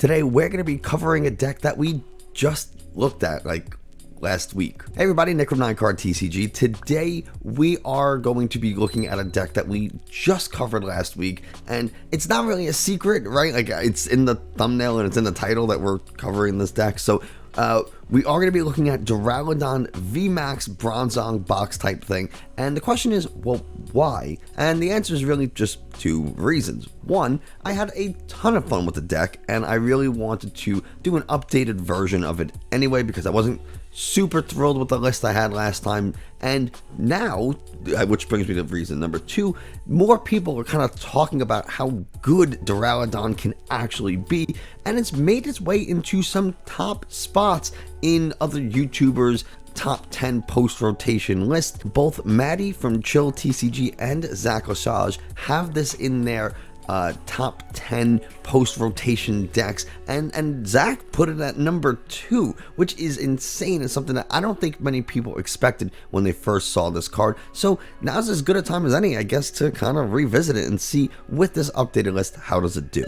Today we're going to be covering a deck that we just looked at like last week. Hey everybody, Nick from 9Card TCG. Today we are going to be looking at a deck that we just covered last week, and it's not really a secret, right? Like, it's in the thumbnail and it's in the title that we're covering this deck. So we are going to be looking at Duraludon VMAX Bronzong box type thing, and the question is, well, why? And the answer is really just two reasons. One, I had a ton of fun with the deck, and I really wanted to do an updated version of it anyway, because I wasn't super thrilled with the list I had last time. And now, which brings me to reason number two, more people are kind of talking about how good Duraludon can actually be, and it's made its way into some top spots in other YouTubers' top 10 post-rotation list. Both Maddie from Chill TCG and Zacian have this in their top 10 post-rotation decks, and Zach put it at number 2, which is insane. It's something that I don't think many people expected when they first saw this card. So now's as good a time as any, I guess, to kind of revisit it and see, with this updated list, how does it do.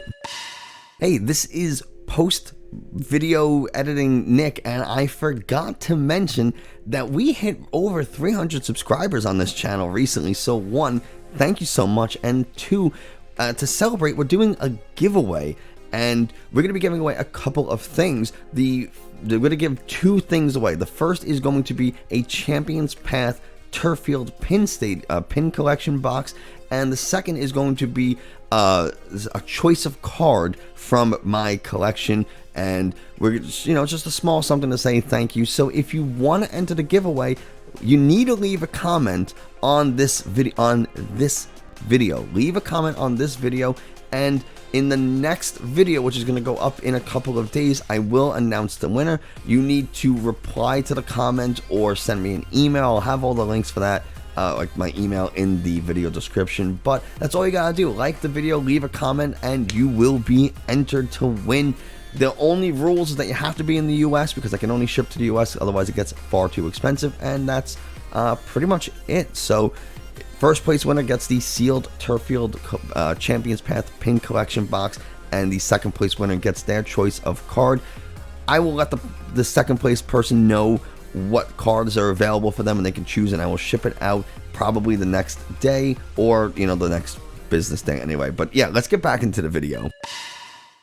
Hey, this is post video editing Nick, and I forgot to mention that we hit over 300 subscribers on this channel recently. So one, thank you so much, and two, to celebrate, we're doing a giveaway, and we're going to be giving away a couple of things. We're going to give two things away. The first is going to be a Champions Path Turffield pin collection box, and the second is going to be a choice of card from my collection, and we're just a small something to say thank you. So if you want to enter the giveaway, you need to leave a comment on this video. Leave a comment on this video, and in the next video, which is going to go up in a couple of days, I will announce the winner. You need to reply to the comment or send me an email. I'll have all the links for that, like my email, in the video description. But that's all you gotta do. Like the video, leave a comment, and you will be entered to win. The only rules is that you have to be in the US, because I can only ship to the US, otherwise it gets far too expensive, and that's pretty much it. So first place winner gets the sealed Turffield Champions Path pin collection box, and the second place winner gets their choice of card. I will let the second place person know what cards are available for them, and they can choose, and I will ship it out probably the next day, or the next business day anyway. But yeah, let's get back into the video.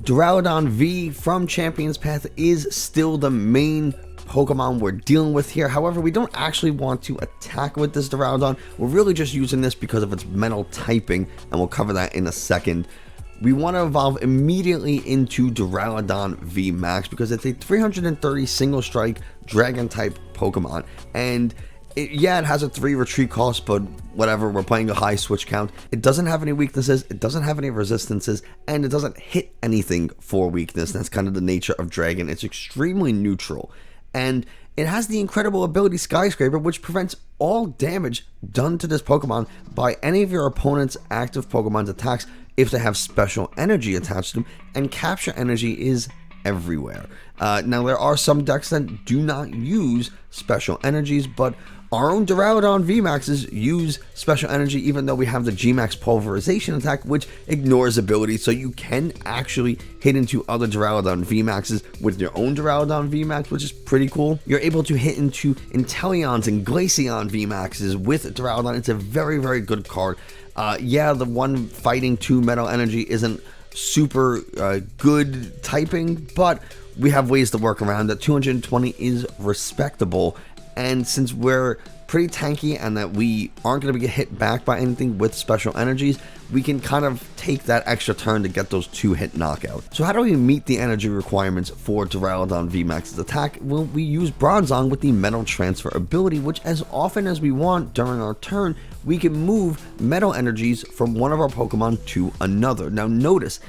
Duraludon V from Champions Path is still the main Pokemon we're dealing with here. However, we don't actually want to attack with this Duraludon. We're really just using this because of its metal typing, and we'll cover that in a second. We want to evolve immediately into Duraludon VMAX because it's a 330 single strike dragon type Pokemon, and it has a 3 retreat cost, but whatever, we're playing a high switch count. It doesn't have any weaknesses, it doesn't have any resistances, and it doesn't hit anything for weakness. That's kind of the nature of dragon. It's extremely neutral, and it has the incredible ability Skyscraper, which prevents all damage done to this Pokemon by any of your opponent's active Pokemon's attacks if they have special energy attached to them, and capture energy is everywhere. Now, there are some decks that do not use special energies, but our own Duraludon VMAXs use special energy, even though we have the Gmax pulverization attack, which ignores abilities, so you can actually hit into other Duraludon VMAXs with your own Duraludon VMAX, which is pretty cool. You're able to hit into Inteleons and Glaceon VMAXs with Duraludon. It's a very, very good card. The one fighting 2 metal energy isn't super good typing, but we have ways to work around that. 220 is respectable, and since we're pretty tanky and that we aren't going to get hit back by anything with special energies, we can kind of take that extra turn to get those 2-hit knockouts. So how do we meet the energy requirements for Duraludon VMAX's attack? Well, we use Bronzong with the metal transfer ability, which as often as we want during our turn, we can move metal energies from one of our Pokemon to another. Now notice,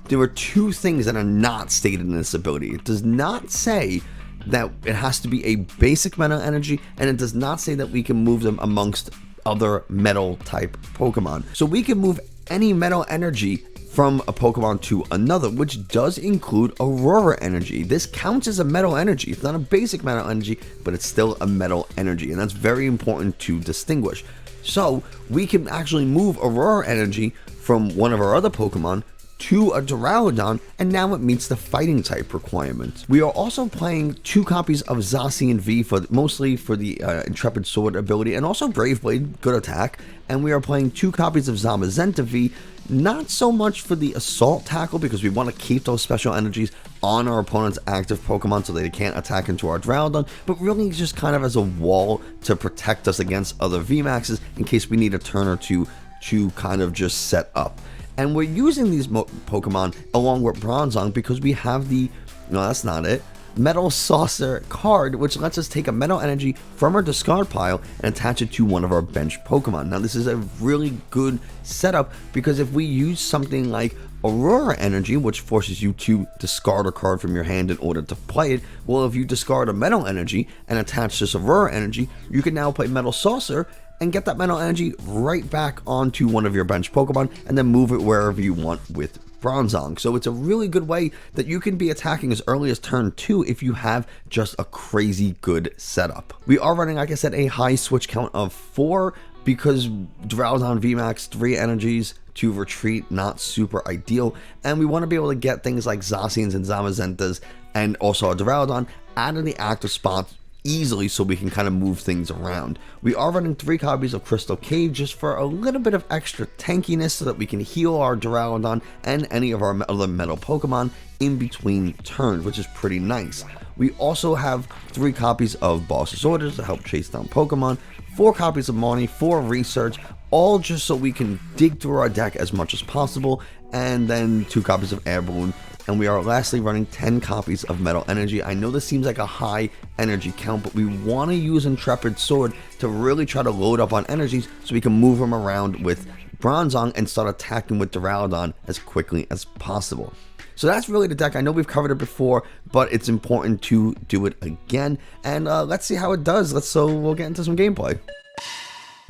there are two things that are not stated in this ability. It does not say that it has to be a basic metal energy, and it does not say that we can move them amongst other metal type Pokemon. So we can move any metal energy from a Pokemon to another, which does include Aurora energy. This counts as a metal energy. It's not a basic metal energy, but it's still a metal energy, and that's very important to distinguish. So we can actually move Aurora energy from one of our other Pokemon to a Duraludon, and now it meets the fighting type requirement. We are also playing 2 copies of Zacian V, mostly for the Intrepid Sword ability, and also Brave Blade, good attack. And we are playing 2 copies of Zamazenta V, not so much for the Assault Tackle, because we want to keep those special energies on our opponent's active Pokemon so they can't attack into our Duraludon, but really just kind of as a wall to protect us against other VMAXs in case we need a turn or two to kind of just set up. And we're using these Pokemon along with Bronzong because we have the, no, that's not it, Metal Saucer card, which lets us take a Metal Energy from our discard pile and attach it to one of our bench Pokemon. Now this is a really good setup because if we use something like Aurora Energy, which forces you to discard a card from your hand in order to play it, well, if you discard a Metal Energy and attach this Aurora Energy, you can now play Metal Saucer and get that Metal Energy right back onto one of your bench Pokemon and then move it wherever you want with Bronzong. So it's a really good way that you can be attacking as early as turn 2 if you have just a crazy good setup. We are running, like I said, a high switch count of 4 because Duraludon VMAX 3 energies to retreat, not super ideal, and we want to be able to get things like Zacians and Zamazentas and also a Duraludon out of the active spots easily so we can kind of move things around. We are running 3 copies of Crystal Cave just for a little bit of extra tankiness so that we can heal our Duraludon and any of our other metal Pokemon in between turns, which is pretty nice. We also have 3 copies of Boss's Orders to help chase down Pokemon, 4 copies of Marnie, 4 Research, all just so we can dig through our deck as much as possible, and then 2 copies of Air Balloon. And we are lastly running 10 copies of Metal Energy. I know this seems like a high energy count, but we want to use Intrepid Sword to really try to load up on energies so we can move them around with Bronzong and start attacking with Duraludon as quickly as possible. So that's really the deck. I know we've covered it before, but it's important to do it again. And let's see how it does. We'll get into some gameplay.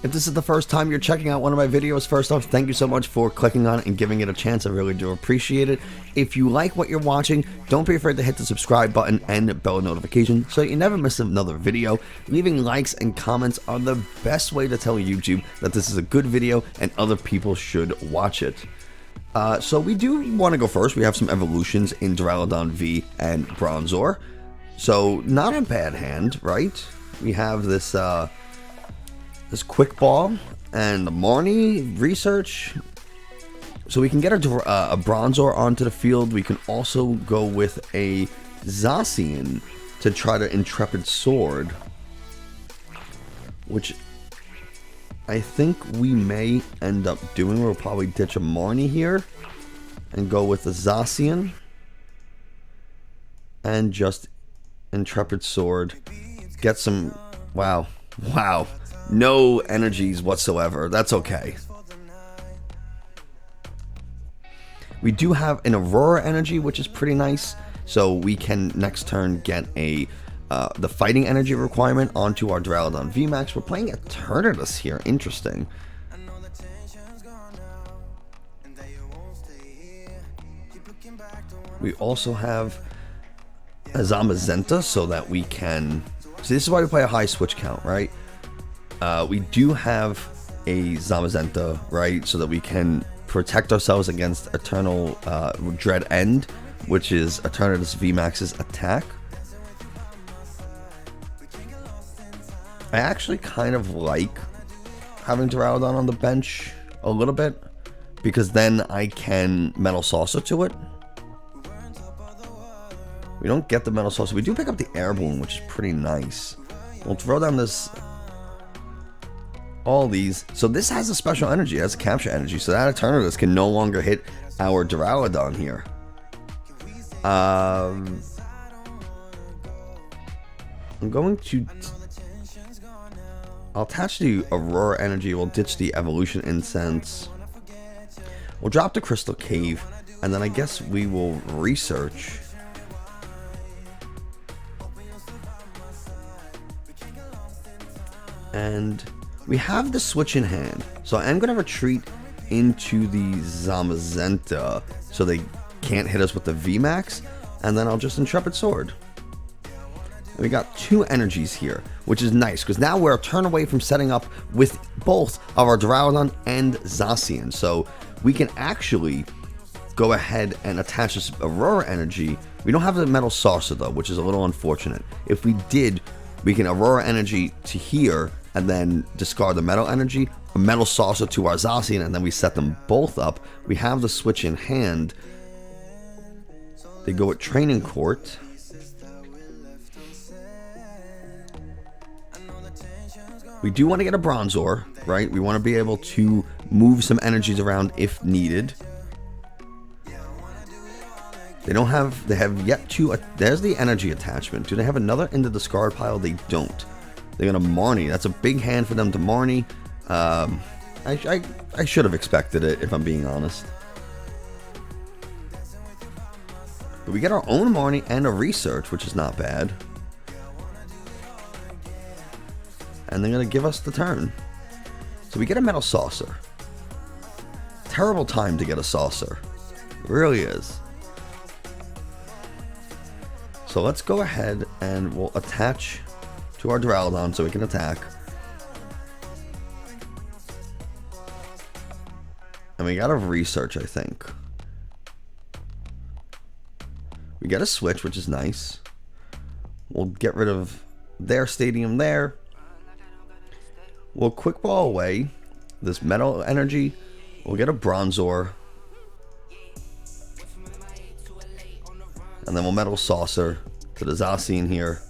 If this is the first time you're checking out one of my videos, first off, thank you so much for clicking on it and giving it a chance. I really do appreciate it. If you like what you're watching, don't be afraid to hit the subscribe button and bell notification so you never miss another video. Leaving likes and comments are the best way to tell YouTube that this is a good video and other people should watch it. So we do want to go first. We have some evolutions in Duraludon V and Bronzor. So not a bad hand, right? We have this this Quick Ball and the Marnie Research. So we can get a Bronzor onto the field. We can also go with a Zacian to try to Intrepid Sword, which I think we may end up doing. We'll probably ditch a Marnie here and go with the Zacian and just Intrepid Sword. Get some, wow, no energies whatsoever. That's okay. We do have an Aurora Energy, which is pretty nice. So we can next turn get a the fighting energy requirement onto our Duraludon VMAX. We're playing Eternatus here. Interesting. We also have a Zamazenta so that we can... So this is why we play a high switch count, right? We do have a Zamazenta, right? So that we can protect ourselves against Eternal Dread End, which is Eternatus VMAX's attack. I actually kind of like having Duraludon on the bench a little bit, because then I can Metal Saucer to it. We don't get the Metal Saucer. We do pick up the Air Balloon, which is pretty nice. We'll throw down this... all these. So this has a special energy, it has a capture energy, so that Eternatus can no longer hit our Duraludon here. I'm going to... I'll attach the Aurora Energy, we'll ditch the Evolution Incense. We'll drop the Crystal Cave, and then I guess we will Research. And we have the switch in hand, so I'm going to retreat into the Zamazenta so they can't hit us with the VMAX, and then I'll just Intrepid Sword. And we got 2 energies here, which is nice, because now we're a turn away from setting up with both of our Duraludon and Zacian, so we can actually go ahead and attach this Aurora Energy. We don't have the Metal Saucer though, which is a little unfortunate. If we did, we can Aurora Energy to here and then discard the Metal Energy, a Metal Saucer to our Zacian, and then we set them both up. We have the switch in hand. They go at Training Court. We do want to get a Bronzor, right? We want to be able to move some energies around if needed. They don't have, they have yet to, there's the energy attachment. Do they have another in the discard pile? They don't. They're going to Marnie. That's a big hand for them to Marnie. I should have expected it, if I'm being honest. But we get our own Marnie and a Research, which is not bad. And they're going to give us the turn. So we get a Metal Saucer. Terrible time to get a Saucer. It really is. So let's go ahead and we'll attach to our Duraludon so we can attack. And we got a Research, I think. We get a Switch, which is nice. We'll get rid of their stadium there. We'll Quick Ball away this Metal Energy. We'll get a Bronzor. And then we'll Metal Saucer to the Zacian here.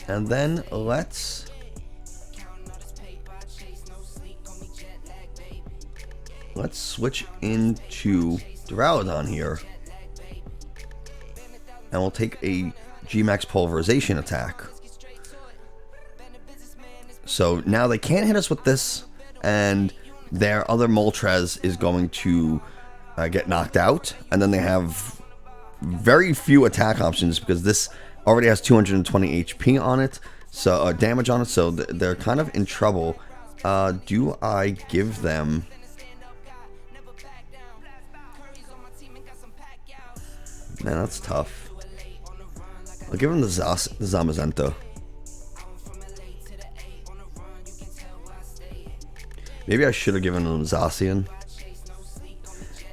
And then let's switch into Duraludon here. And we'll take a G-Max Pulverization attack. So now they can't hit us with this, and their other Moltres is going to get knocked out, and then they have very few attack options because this already has 220 HP on it, so damage on it, so they're kind of in trouble. Do I give them... Man, that's tough. I'll give them the Zamazenta. Maybe I should have given them Zacian,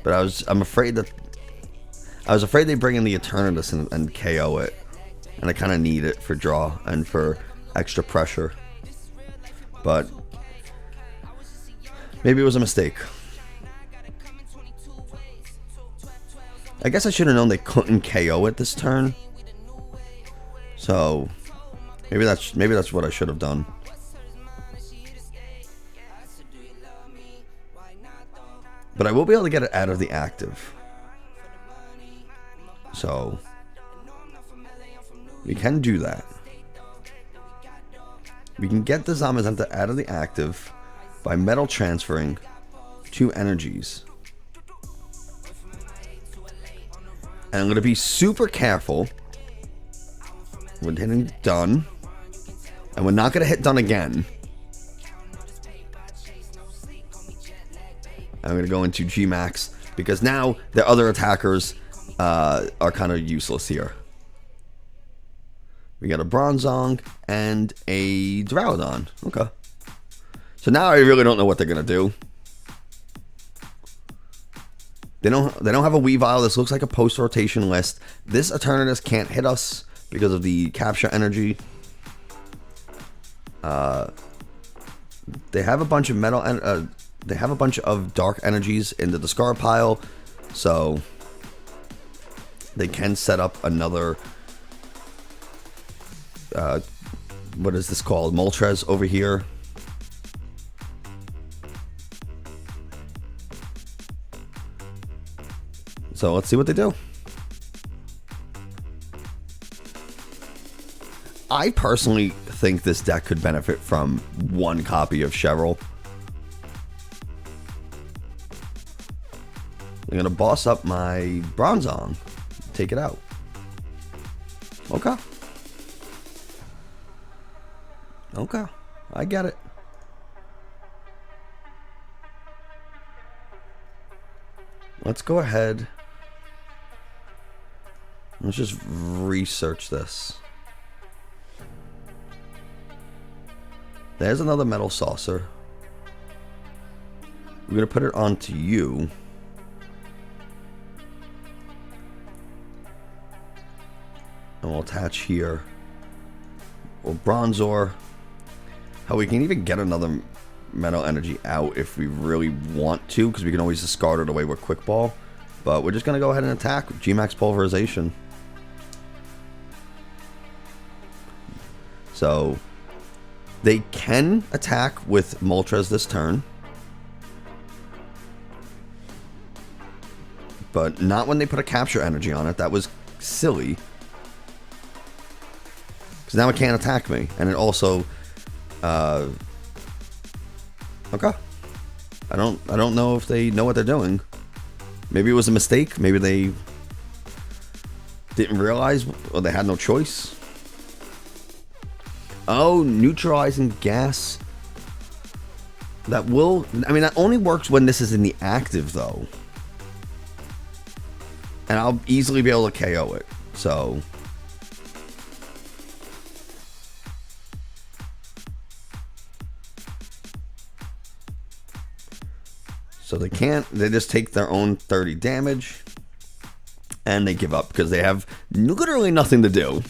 but I was afraid they bring in the Eternatus and KO it, and I kind of need it for draw and for extra pressure. But maybe it was a mistake. I guess I should have known they couldn't KO it this turn. So maybe that's what I should have done. But I will be able to get it out of the active. So we can do that. We can get the Zamazenta out of the active by Metal transferring 2 energies. And I'm going to be super careful when hitting done. And we're not going to hit done again. I'm going to go into G-Max because now the other attackers are kind of useless here. We got a Bronzong and a Duraludon. Okay. So now I really don't know what they're going to do. They don't have a Weavile. This looks like a post-rotation list. This Eternatus can't hit us because of the capture energy. They have a bunch of metal they have a bunch of dark energies in the discard pile, so they can set up another what is this called? Moltres over here. So let's see what they do. I personally think this deck could benefit from 1 copy of Cheryl. I'm going to boss up my Bronzong. Take it out. Okay. Okay. I get it. Let's go ahead. Let's just research this. There's another Metal Saucer. We're going to put it onto you. And we'll attach here. Or Bronzor. Hell, we can even get another Metal Energy out if we really want to, because we can always discard it away with Quick Ball. But we're just going to go ahead and attack with G-Max Pulverization. So they can attack with Moltres this turn, but not when they put a Capture Energy on it. That was silly, because now it can't attack me, and it also okay. I don't know if they know what they're doing. Maybe it was a mistake. Maybe they didn't realize, or they had no choice. Oh, neutralizing gas. That will... I mean, that only works when this is in the active, though. And I'll easily be able to KO it. So... So they can't, they just take their own 30 damage and they give up because they have literally nothing to do.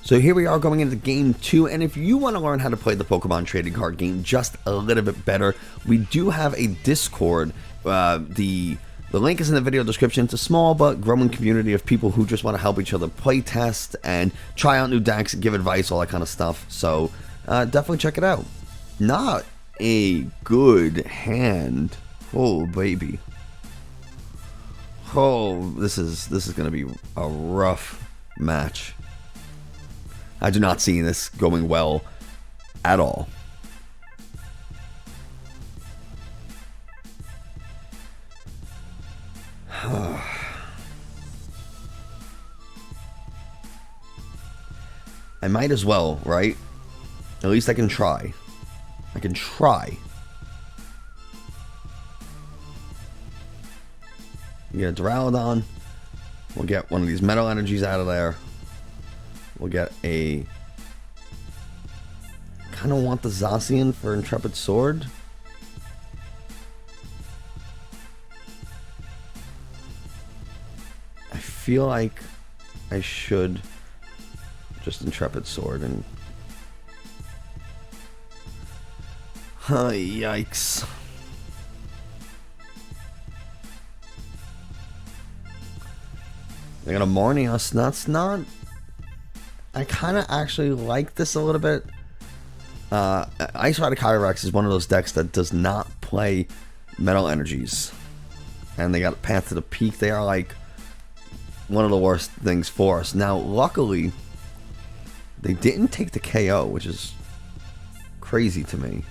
So here we are going into game 2, and if you want to learn how to play the Pokemon trading card game just a little bit better, we do have a Discord. The link is in the video description. It's a small but growing community of people who just want to help each other play test and try out new decks, give advice, all that kind of stuff. So definitely check it out. Not a good hand. Oh baby. Oh, this is gonna be a rough match. I do not see this going well at all. I might as well, right? At least I can try. I can try. We get a Duraludon. We'll get one of these Metal Energies out of there. We'll get a... kind of want the Zacian for Intrepid Sword. I feel like I should just Intrepid Sword and... Oh, yikes. They got a Mornius. That's not... I kind of actually like this a little bit. Ice Rider Calyrex is one of those decks that does not play Metal Energies. And they got Path to the Peak. They are like one of the worst things for us. Now, luckily, they didn't take the KO, which is crazy to me.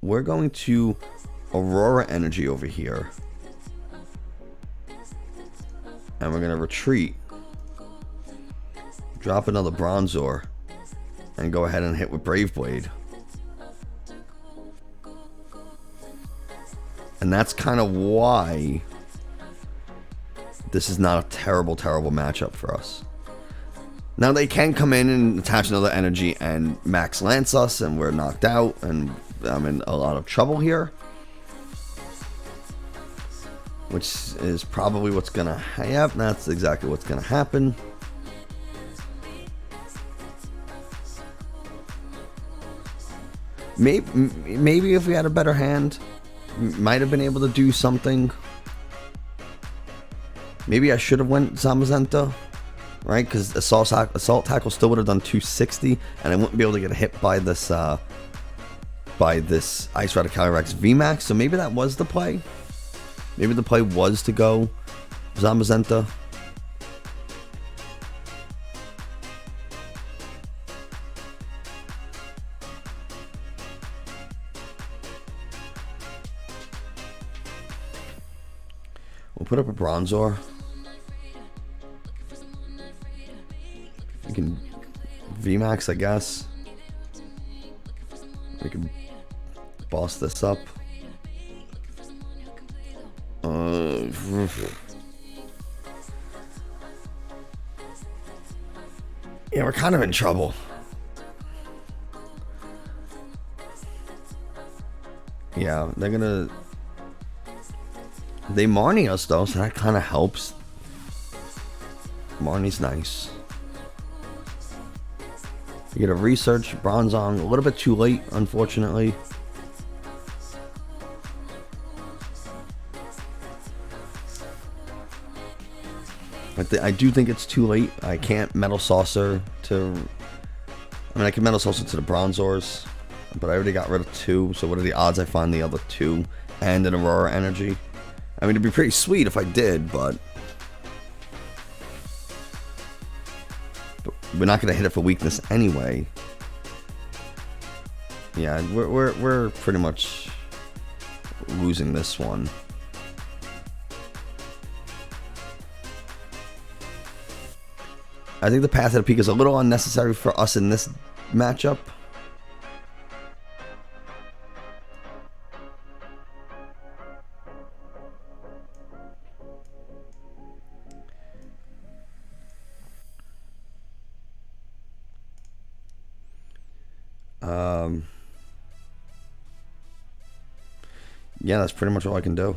We're going to Aurora Energy over here. And we're going to retreat. Drop another Bronzor. And go ahead and hit with Brave Blade. And that's kind of why this is not a terrible, terrible matchup for us. Now they can come in and attach another energy and max lance us, and we're knocked out, and I'm in a lot of trouble here. Which is probably what's gonna happen. That's exactly what's gonna happen. Maybe if we had a better hand, might have been able to do something. Maybe I should have went Zamazenta, right? Because assault tackle still would have done 260, and I wouldn't be able to get hit by this Ice Rider Calyrex VMAX. So maybe that was the play. Maybe the play was to go Zamazenta. We'll put up a Bronzor. We can VMAX, I guess. We can boss this up. Yeah, we're kind of in trouble. Yeah, they're gonna... They Marnie us though, so that kind of helps. Marnie's nice. You get a research, Bronzong, a little bit too late, unfortunately. I do think it's too late. I can't Metal Saucer to... I mean, I can Metal Saucer to the Bronzors, but I already got rid of 2, so what are the odds I find the other 2 and an Aurora Energy? I mean, it'd be pretty sweet if I did, but we're not going to hit it for weakness anyway. Yeah, we're pretty much losing this one. I think the Path of the Peak is a little unnecessary for us in this matchup. Yeah, that's pretty much all I can do.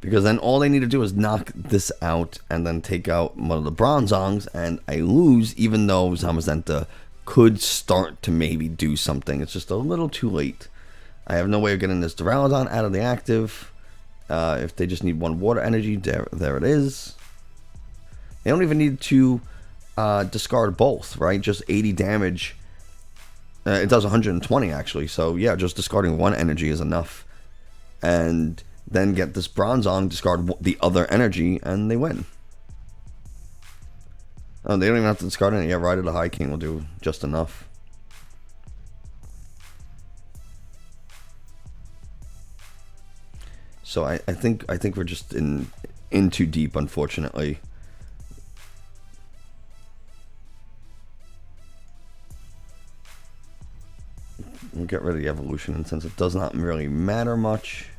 Because then all they need to do is knock this out and then take out one of the Bronzongs, and I lose, even though Zamazenta could start to maybe do something. It's just a little too late. I have no way of getting this Duraludon out of the active. If they just need 1 water energy, there it is. They don't even need to discard both, right? Just 80 damage. It does 120 actually, so yeah, just discarding 1 energy is enough. And then get this Bronzong, discard the other energy, and they win. Oh, they don't even have to discard any. Yeah, Ride of the High King will do just enough. So I think we're just in too deep, unfortunately. We'll get rid of the evolution, and since it does not really matter much,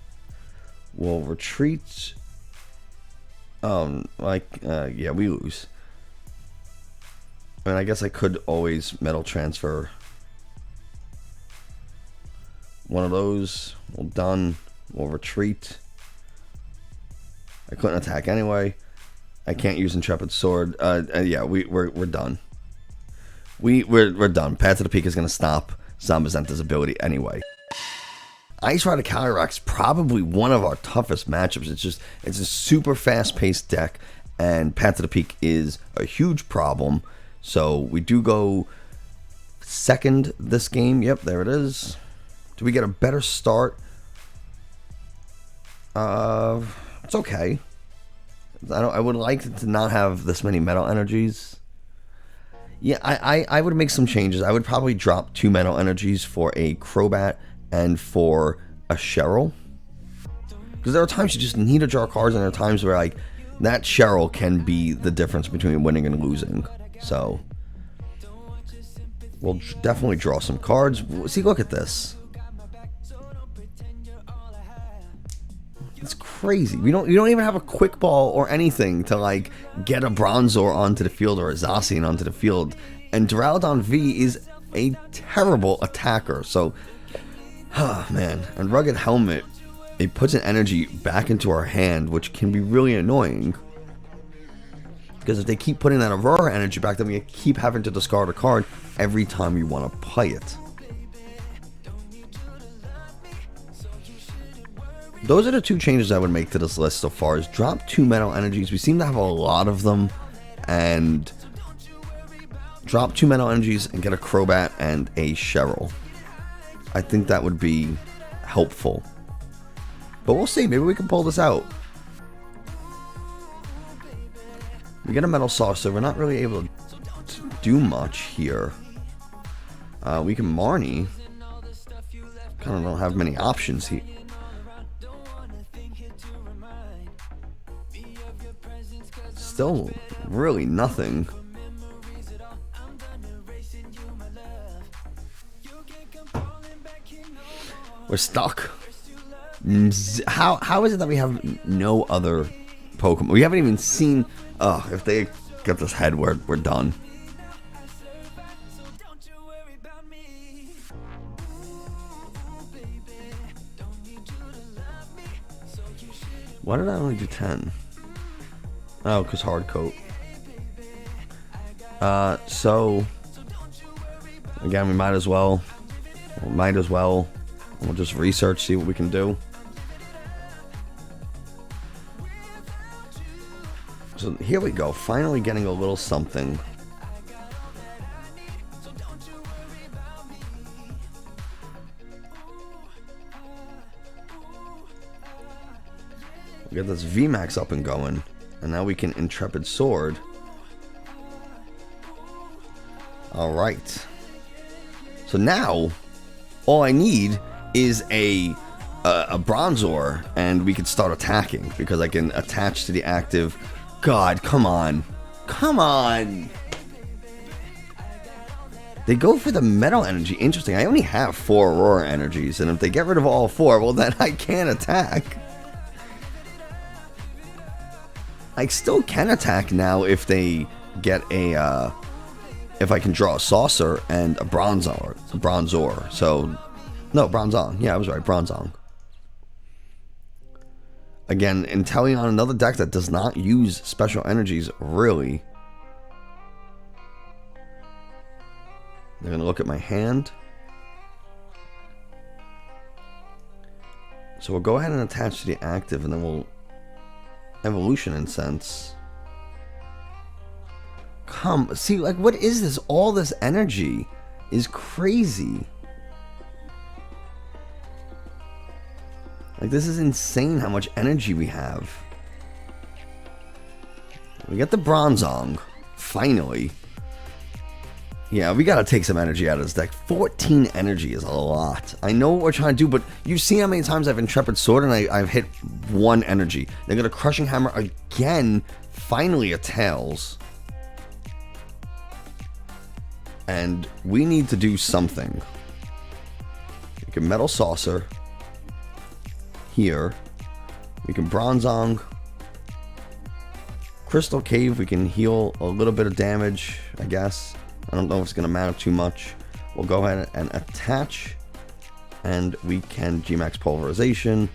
we'll retreat. Yeah, we lose. I mean, I guess I could always metal transfer one of those. Well, done. We'll retreat. I couldn't attack anyway. I can't use Intrepid Sword. Yeah, we're done. We're done. Path to the Peak is gonna stop Zamazenta's ability anyway. Ice Rider Calyrex, probably one of our toughest matchups. It's a super fast-paced deck, and Path to the Peak is a huge problem. So we do go second this game. Yep, there it is. Do we get a better start? It's okay. I would like to not have this many metal energies. Yeah, I would make some changes. I would probably drop 2 metal energies for a Crobat and for a Cheryl. Because there are times you just need to draw cards, and there are times where like that Cheryl can be the difference between winning and losing. So we'll definitely draw some cards. See, look at this. It's crazy. You don't even have a quick ball or anything to like get a Bronzor onto the field or a Zacian onto the field. And Duraludon V is a terrible attacker. So, man. And Rugged Helmet, it puts an energy back into our hand, which can be really annoying. Because if they keep putting that Aurora energy back, then we keep having to discard a card every time you want to play it. Those are the 2 changes I would make to this list so far, is drop 2 metal energies. We seem to have a lot of them, and drop 2 metal energies and get a Crobat and a Cheryl. I think that would be helpful. But we'll see, maybe we can pull this out. We get a Metal Saucer, we're not really able to do much here. We can Marnie. Kind of don't have many options here. Still really nothing. We're stuck. How is it that we have no other Pokemon? We haven't even seen. Oh, if they get this head, we're done. Why did I only do 10? Oh, because hard coat. So again, we might as well. We'll just research, see what we can do. So here we go. Finally getting a little something. We got this VMAX up and going, and now we can Intrepid Sword. Alright. So now, all I need is a Bronzor, and we can start attacking, because I can attach to the active. God, come on. Come on! They go for the metal energy. Interesting. I only have 4 Aurora energies, and if they get rid of all 4, well, then I can't attack. I still can attack now if they get a, if I can draw a Saucer and a Bronzor. So, no, Bronzong. Yeah, I was right, Bronzong. Again, Inteleon, another deck that does not use special energies, really. They're going to look at my hand. So we'll go ahead and attach to the active, and then we'll Evolution Incense. See, like, what is this? All this energy is crazy. Like, this is insane how much energy we have. We got the Bronzong, finally. Yeah, we gotta take some energy out of this deck. 14 energy is a lot. I know what we're trying to do, but you've seen how many times I've Intrepid Sword and I've hit 1 energy. They got a Crushing Hammer again, finally a Tails. And we need to do something. We can Metal Saucer. Here. We can Bronzong. Crystal Cave, we can heal a little bit of damage, I guess. I don't know if it's going to matter too much. We'll go ahead and attach. And we can G-Max Pulverization.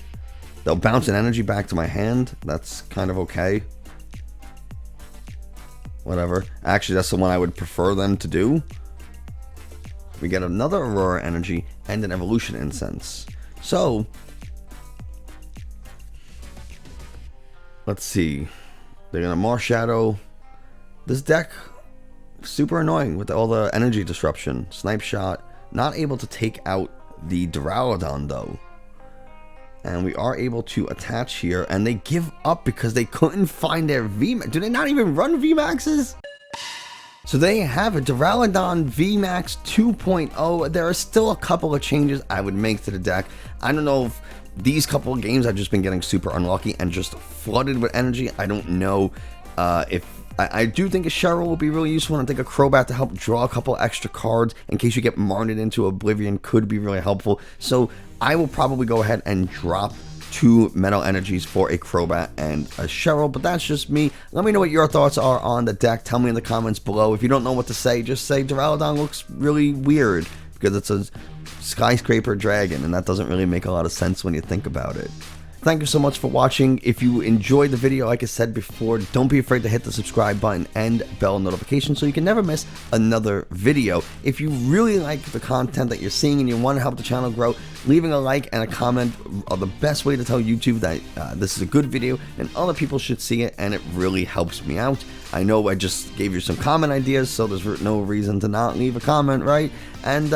They'll bounce an energy back to my hand. That's kind of okay. Whatever. Actually, that's the one I would prefer them to do. We get another Aurora Energy and an Evolution Incense. So, let's see. They're going to Marshadow. This deck, super annoying with all the energy disruption. Snipe Shot. Not able to take out the Duraludon though. And we are able to attach here. And they give up because they couldn't find their VMAX. Do they not even run VMAXs? So they have a Duraludon VMAX 2.0. There are still a couple of changes I would make to the deck. I don't know if these couple of games I've just been getting super unlucky and just flooded with energy. I don't know if I do think a Cheryl will be really useful, and I think a Crobat to help draw a couple extra cards in case you get marted into Oblivion could be really helpful. So I will probably go ahead and drop 2 metal energies for a Crobat and a Cheryl, but that's just me. Let me know what your thoughts are on the deck. Tell me in the comments below. If you don't know what to say, just say Duraludon looks really weird because it's a skyscraper dragon, and that doesn't really make a lot of sense when you think about it. Thank you so much for watching. If you enjoyed the video, like I said before, don't be afraid to hit the subscribe button and bell notification so you can never miss another video. If you really like the content that you're seeing and you want to help the channel grow, leaving a like and a comment are the best way to tell YouTube that this is a good video and other people should see it, and it really helps me out. I know I just gave you some comment ideas, so there's no reason to not leave a comment, right? And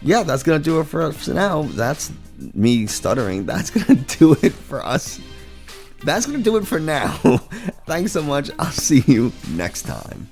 yeah, that's going to do it for us now. That's me stuttering. That's going to do it for us. That's going to do it for now. Thanks so much. I'll see you next time.